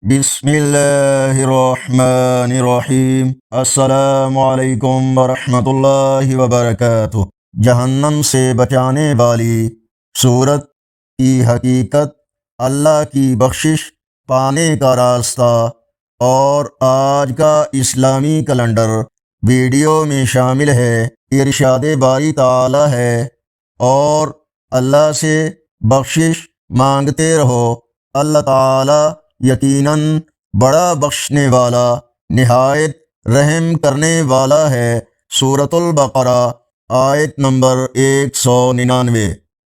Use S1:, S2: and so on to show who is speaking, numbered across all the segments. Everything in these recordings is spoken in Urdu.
S1: بسم اللہ الرحمن الرحیم۔ السلام علیکم ورحمۃ اللہ وبرکاتہ۔ جہنم سے بچانے والی صورت کی حقیقت، اللہ کی بخشش پانے کا راستہ اور آج کا اسلامی کیلنڈر ویڈیو میں شامل ہے۔ ارشاد باری تعالی ہے اور اللہ سے بخشش مانگتے رہو، اللہ تعالی یقیناً بڑا بخشنے والا نہایت رحم کرنے والا ہے۔ سورۃ البقرہ آیت نمبر 199۔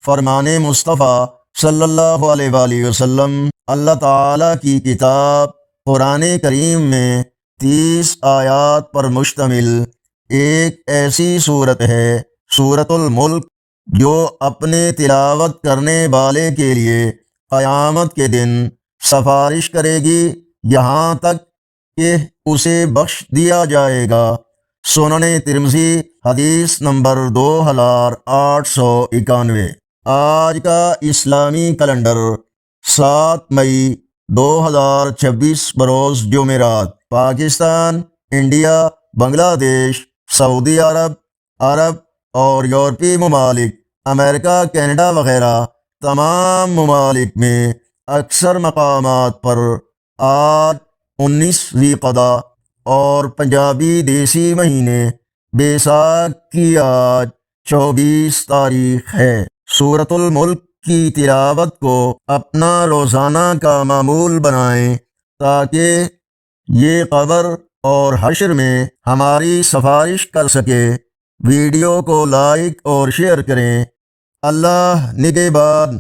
S1: فرمان مصطفیٰ صلی اللہ علیہ وآلہ وسلم، اللہ تعالیٰ کی کتاب قرآن کریم میں 30 آیات پر مشتمل ایک ایسی صورت ہے، سورۃ الملک، جو اپنے تلاوت کرنے والے کے لیے قیامت کے دن سفارش کرے گی یہاں تک کہ اسے بخش دیا جائے گا۔ سنن ترمذی حدیث نمبر 2891۔ آج کا اسلامی کیلنڈر 7 مئی 2026 بروز جمعرات۔ پاکستان، انڈیا، بنگلہ دیش، سعودی عرب اور یورپی ممالک، امریکہ، کینیڈا وغیرہ تمام ممالک میں اکثر مقامات پر آج 19 ذی القعدہ اور پنجابی دیسی مہینے بیساکھ کی آج 24 تاریخ ہے۔ سورۃ الملک کی تلاوت کو اپنا روزانہ کا معمول بنائیں تاکہ یہ قبر اور حشر میں ہماری سفارش کر سکے۔ ویڈیو کو لائک اور شیئر کریں۔ اللہ نگہبان۔